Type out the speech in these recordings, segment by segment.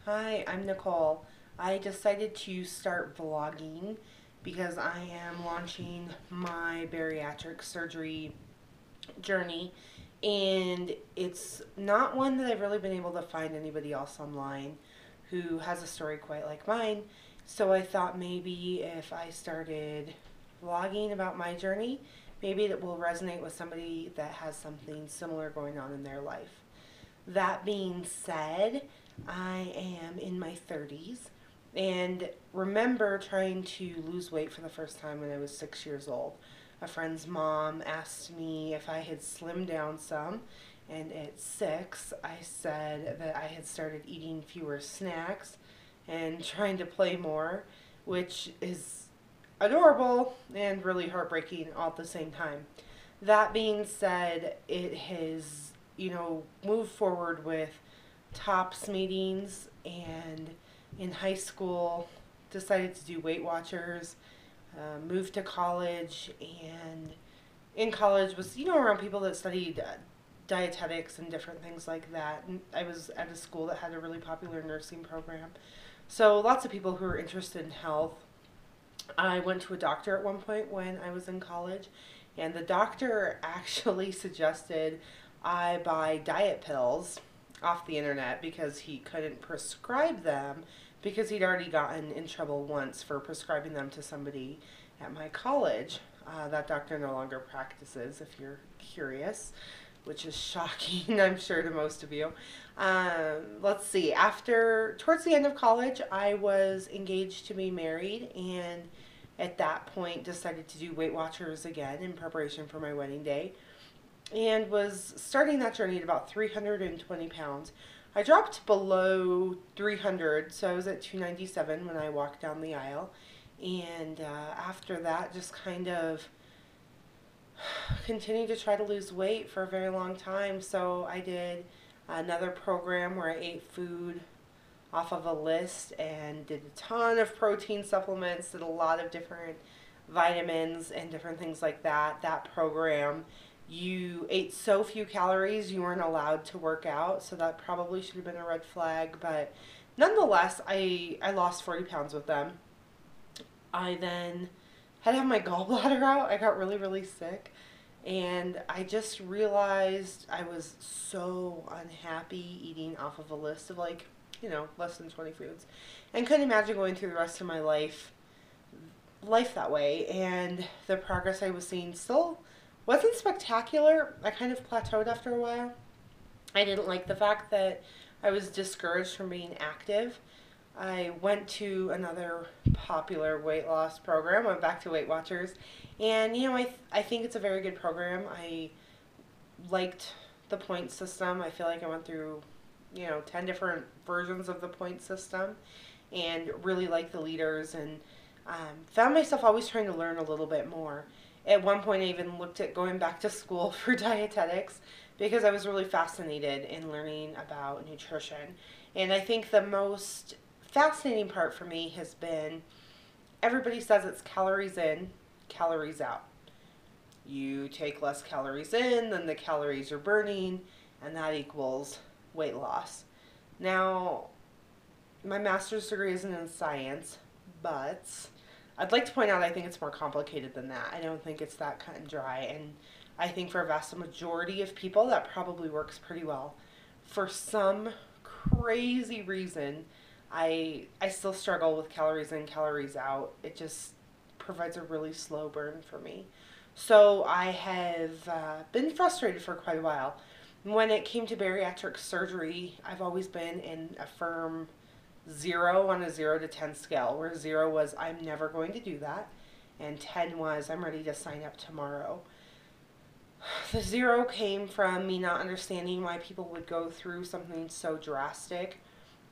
Hi, I'm Nicole. I decided to start vlogging because I am launching my bariatric surgery journey, and it's not one that I've really been able to find anybody else online who has a story quite like mine. So I thought maybe if I started vlogging about my journey, maybe it will resonate with somebody that has something similar going on in their life. That being said, I am in my 30s and remember trying to lose weight for the first time when I was 6 years old. A friend's mom asked me if I had slimmed down some, and at 6, I said that I had started eating fewer snacks and trying to play more, which is adorable and really heartbreaking all at the same time. That being said, it has, moved forward with TOPS meetings, and in high school decided to do Weight Watchers, moved to college, and in college was, around people that studied dietetics and different things like that. And I was at a school that had a really popular nursing program. So lots of people who were interested in health. I went to a doctor at one point when I was in college, and the doctor actually suggested I buy diet pills off the internet because he couldn't prescribe them because he'd already gotten in trouble once for prescribing them to somebody at my college. That doctor no longer practices, if you're curious, which is shocking, I'm sure, to most of you. Let's see. Towards the end of college, I was engaged to be married, and at that point decided to do Weight Watchers again in preparation for my wedding day, and was starting that journey at about 320 pounds. I dropped below 300, so I was at 297 when I walked down the aisle. And after that, just kind of continued to try to lose weight for a very long time. So I did another program where I ate food off of a list and did a ton of protein supplements, did a lot of different vitamins and different things like that. That program, you ate so few calories, you weren't allowed to work out, so that probably should have been a red flag. But nonetheless, I lost 40 pounds with them. I then had to have my gallbladder out. I got really, really sick. And I just realized I was so unhappy eating off of a list of less than 20 foods. And couldn't imagine going through the rest of my life that way. And the progress I was seeing still wasn't spectacular. I kind of plateaued after a while. I didn't like the fact that I was discouraged from being active. I went to another popular weight loss program. Went back to Weight Watchers, and I think it's a very good program. I liked the point system. I feel like I went through 10 different versions of the point system, and really liked the leaders, and found myself always trying to learn a little bit more. At one point, I even looked at going back to school for dietetics because I was really fascinated in learning about nutrition. And I think the most fascinating part for me has been everybody says it's calories in, calories out. You take less calories in than the calories you're burning, and that equals weight loss. Now, my master's degree isn't in science, but I'd like to point out I think it's more complicated than that. I don't think it's that cut and dry, and I think for a vast majority of people that probably works pretty well. For some crazy reason, I still struggle with calories in, calories out. It just provides a really slow burn for me. So I have been frustrated for quite a while. When it came to bariatric surgery, I've always been in a firm 0 on a 0 to 10 scale, where 0 was I'm never going to do that, and 10 was I'm ready to sign up tomorrow. The 0 came from me not understanding why people would go through something so drastic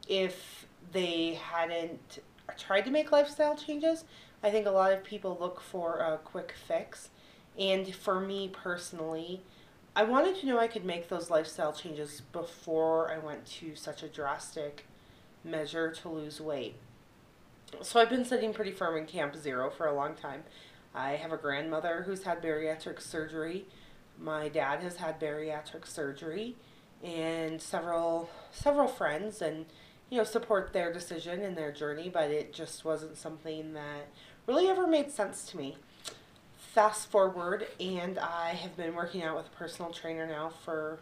if they hadn't tried to make lifestyle changes. I think a lot of people look for a quick fix, and for me personally, I wanted to know I could make those lifestyle changes before I went to such a drastic measure to lose weight. So I've been sitting pretty firm in Camp 0 for a long time. I have a grandmother who's had bariatric surgery. My dad has had bariatric surgery, and several friends, and support their decision and their journey, but it just wasn't something that really ever made sense to me. Fast forward, and I have been working out with a personal trainer now for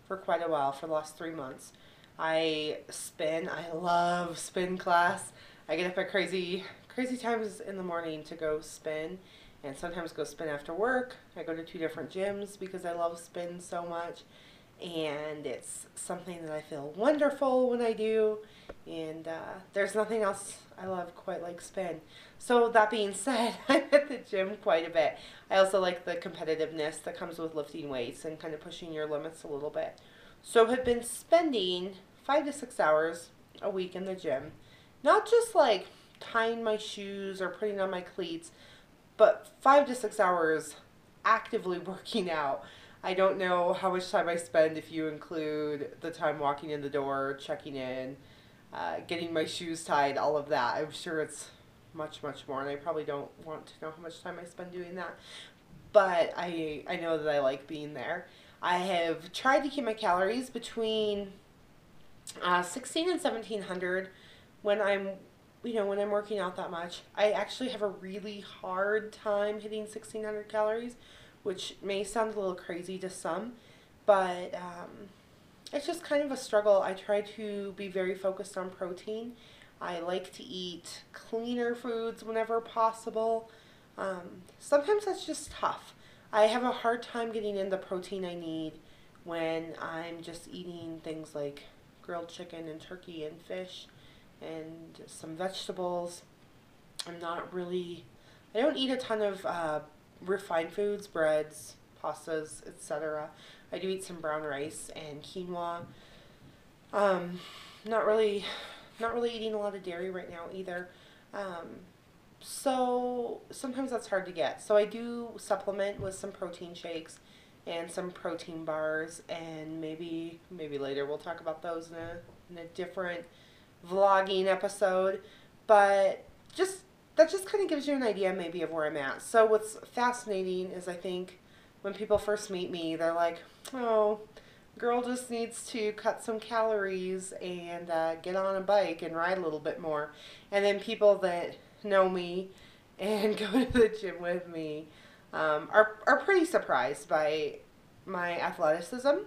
quite a while, for the last 3 months. I spin. I love spin class. I get up at crazy times in the morning to go spin, and sometimes go spin after work. I go to 2 different gyms because I love spin so much, and it's something that I feel wonderful when I do. And there's nothing else I love quite like spin. So that being said, I'm at the gym quite a bit. I also like the competitiveness that comes with lifting weights and kind of pushing your limits a little bit. So I've been spending 5 to 6 hours a week in the gym, not just like tying my shoes or putting on my cleats, but 5 to 6 hours actively working out. I don't know how much time I spend if you include the time walking in the door, checking in, getting my shoes tied, all of that. I'm sure it's much, much more, and I probably don't want to know how much time I spend doing that. But I know that I like being there. I have tried to keep my calories between 16 and 1700 when I'm working out that much. I actually have a really hard time hitting 1600 calories, which may sound a little crazy to some, but it's just kind of a struggle. I try to be very focused on protein. I like to eat cleaner foods whenever possible. Sometimes that's just tough. I have a hard time getting in the protein I need when I'm just eating things like grilled chicken and turkey and fish and some vegetables. I don't eat a ton of refined foods, breads, pastas, etc. I do eat some brown rice and quinoa. Um, not really, not really eating a lot of dairy right now either. So sometimes that's hard to get. So I do supplement with some protein shakes and some protein bars, and maybe later we'll talk about those in a different vlogging episode. But that just kind of gives you an idea maybe of where I'm at. So what's fascinating is I think when people first meet me, they're like, oh, girl just needs to cut some calories and get on a bike and ride a little bit more. And then people that know me and go to the gym with me are pretty surprised by my athleticism,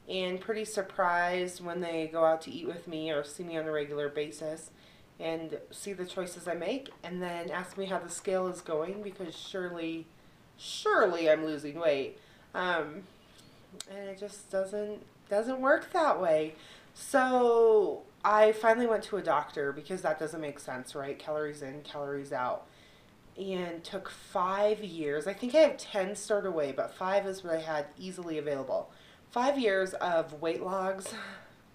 and pretty surprised when they go out to eat with me or see me on a regular basis and see the choices I make, and then ask me how the scale is going, because surely I'm losing weight. And it just doesn't work that way. So I finally went to a doctor, because that doesn't make sense, right? Calories in, calories out. And took 5 years. I think I have 10 stored away, but 5 is what I had easily available. 5 years of weight logs,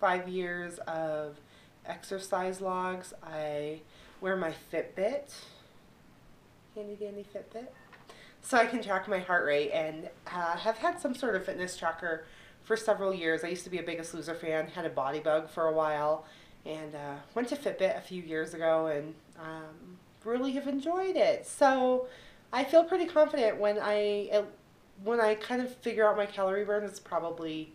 5 years of exercise logs. I wear my Fitbit, handy dandy Fitbit, so I can track my heart rate, and have had some sort of fitness tracker for several years. I used to be a Biggest Loser fan, had a body bug for a while, and went to Fitbit a few years ago, and really have enjoyed it. So I feel pretty confident when I kind of figure out my calorie burn. It's probably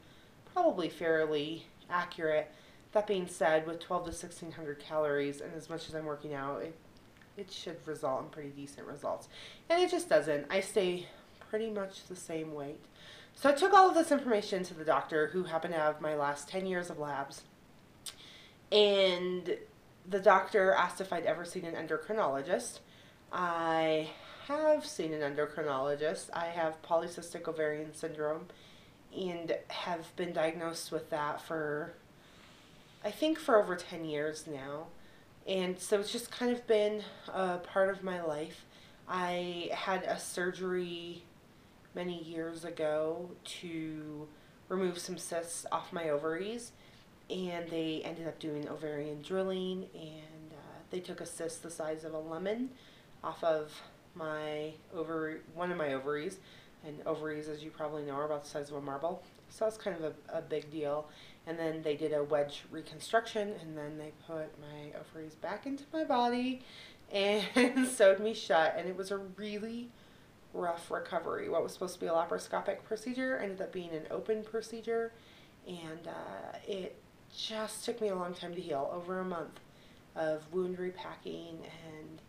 fairly accurate. That being said, with 12 to 1600 calories, and as much as I'm working out, it should result in pretty decent results. And it just doesn't. I stay pretty much the same weight. So I took all of this information to the doctor, who happened to have my last 10 years of labs. And the doctor asked if I'd ever seen an endocrinologist. I have seen an endocrinologist. I have polycystic ovarian syndrome and have been diagnosed with that for over 10 years now. And so it's just kind of been a part of my life. I had a surgery many years ago to remove some cysts off my ovaries, and they ended up doing ovarian drilling, and they took a cyst the size of a lemon off of one of my ovaries, and ovaries, as you probably know, are about the size of a marble, so that's kind of a big deal. And then they did a wedge reconstruction, and then they put my ovaries back into my body and sewed me shut, and it was a really rough recovery. What was supposed to be a laparoscopic procedure ended up being an open procedure, and it just took me a long time to heal, over a month of wound repacking and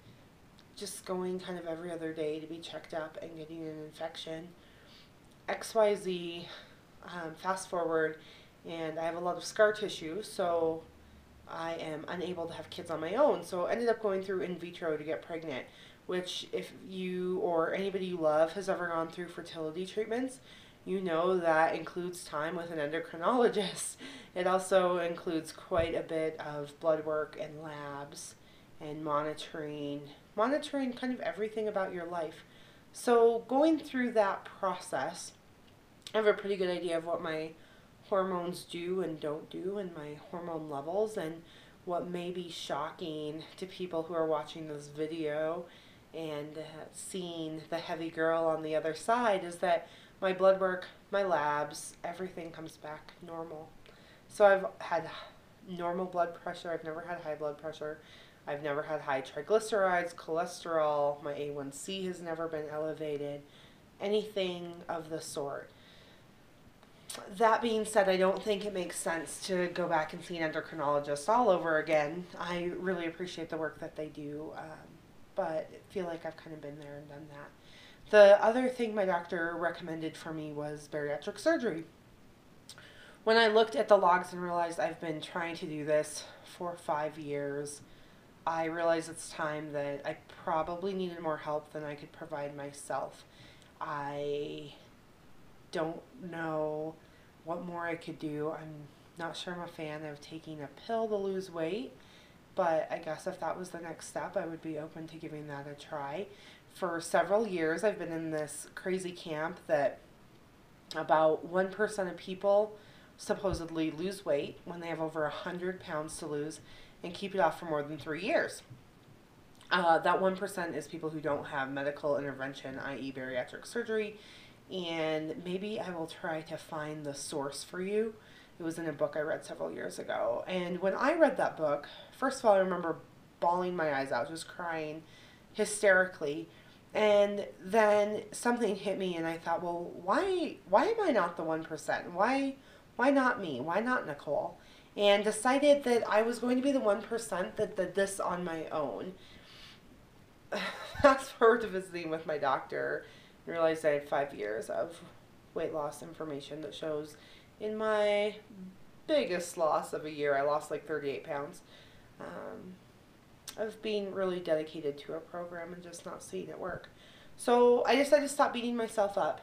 just going kind of every other day to be checked up and getting an infection. XYZ, fast forward, and I have a lot of scar tissue, so I am unable to have kids on my own. So I ended up going through in vitro to get pregnant, which if you or anybody you love has ever gone through fertility treatments, you know that includes time with an endocrinologist. It also includes quite a bit of blood work and labs and monitoring kind of everything about your life. So going through that process, I have a pretty good idea of what my hormones do and don't do and my hormone levels, and what may be shocking to people who are watching this video and seeing the heavy girl on the other side is that my blood work, my labs, everything comes back normal. So I've had normal blood pressure. I've never had high blood pressure. I've never had high triglycerides, cholesterol. My A1C has never been elevated, anything of the sort. That being said, I don't think it makes sense to go back and see an endocrinologist all over again. I really appreciate the work that they do, but I feel like I've kind of been there and done that. The other thing my doctor recommended for me was bariatric surgery. When I looked at the logs and realized I've been trying to do this for 5 years, I realized it's time that I probably needed more help than I could provide myself. I don't know what more I could do. I'm not sure I'm a fan of taking a pill to lose weight, but I guess if that was the next step, I would be open to giving that a try. For several years, I've been in this crazy camp that about 1% of people supposedly lose weight when they have over 100 pounds to lose and keep it off for more than 3 years. That 1% is people who don't have medical intervention, i.e. bariatric surgery, and maybe I will try to find the source for you. It was in a book I read several years ago, and when I read that book, first of all, I remember bawling my eyes out, just crying hysterically, and then something hit me, and I thought, well, why am I not the 1%? Why not me? Why not Nicole? And decided that I was going to be the 1% that did this on my own. Fast forward to visiting with my doctor, and realized I had 5 years of weight loss information that shows in my biggest loss of a year, I lost like 38 pounds, of being really dedicated to a program and just not seeing it work. So I decided to stop beating myself up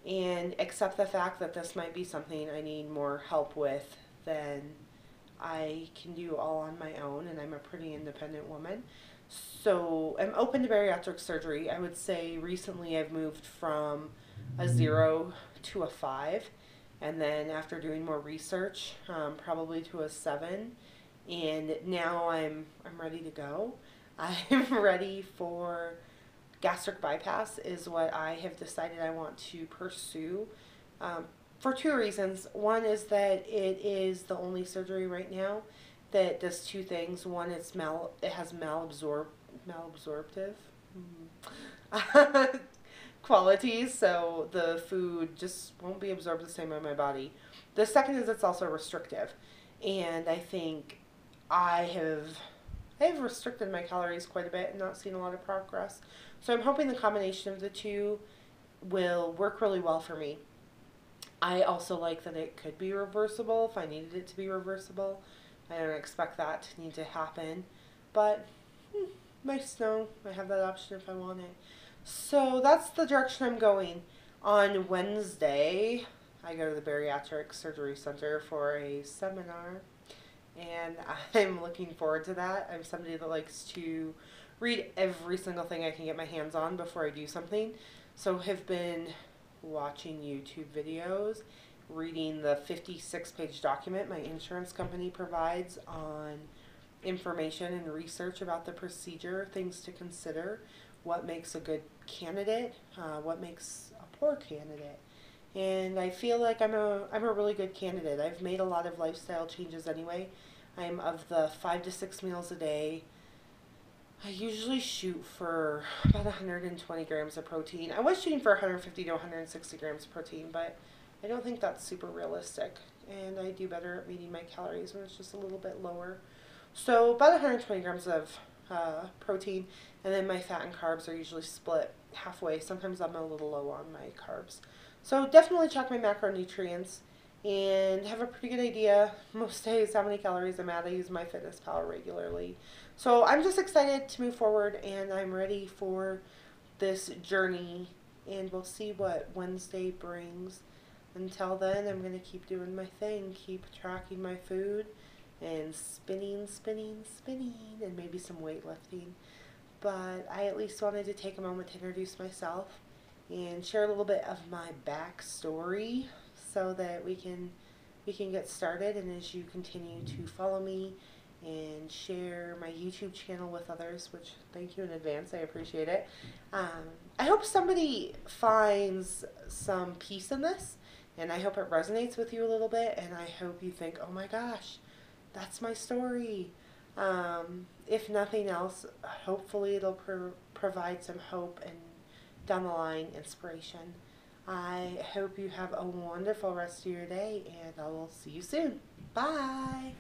and accept the fact that this might be something I need more help with than I can do all on my own, and I'm a pretty independent woman. So I'm open to bariatric surgery. I would say recently I've moved from a 0 to a 5, and then after doing more research, probably to a 7, and now I'm ready to go. I'm ready for gastric bypass is what I have decided I want to pursue, for 2 reasons. One is that it is the only surgery right now that does 2 things. One, it has malabsorptive qualities, so the food just won't be absorbed the same way in my body. The second is it's also restrictive, and I think I have restricted my calories quite a bit and not seen a lot of progress. So I'm hoping the combination of the 2 will work really well for me. I also like that it could be reversible if I needed it to be reversible. I don't expect that to need to happen, but nice to know I have that option if I want it. So that's the direction I'm going. On Wednesday, I go to the Bariatric Surgery Center for a seminar, and I'm looking forward to that. I'm somebody that likes to read every single thing I can get my hands on before I do something. So have been watching YouTube videos, reading the 56-page document my insurance company provides on information and research about the procedure, things to consider, what makes a good candidate, what makes a poor candidate. And I feel like I'm a really good candidate. I've made a lot of lifestyle changes anyway. I'm of the 5 to 6 meals a day. I usually shoot for about 120 grams of protein. I was shooting for 150 to 160 grams of protein, but I don't think that's super realistic. and I do better at reading my calories when it's just a little bit lower. So about 120 grams of protein, and then my fat and carbs are usually split halfway. Sometimes I'm a little low on my carbs. So definitely check my macronutrients and have a pretty good idea most days how many calories I'm at. I use MyFitnessPal regularly. So I'm just excited to move forward, and I'm ready for this journey, and we'll see what Wednesday brings. Until then, I'm going to keep doing my thing, keep tracking my food, and spinning, and maybe some weightlifting. But I at least wanted to take a moment to introduce myself and share a little bit of my backstory so that we can get started. And as you continue to follow me and share my YouTube channel with others, which thank you in advance, I appreciate it. I hope somebody finds some peace in this, and I hope it resonates with you a little bit, and I hope you think, oh my gosh, that's my story. If nothing else, hopefully it'll provide some hope and down the line inspiration. I hope you have a wonderful rest of your day, and I will see you soon. Bye.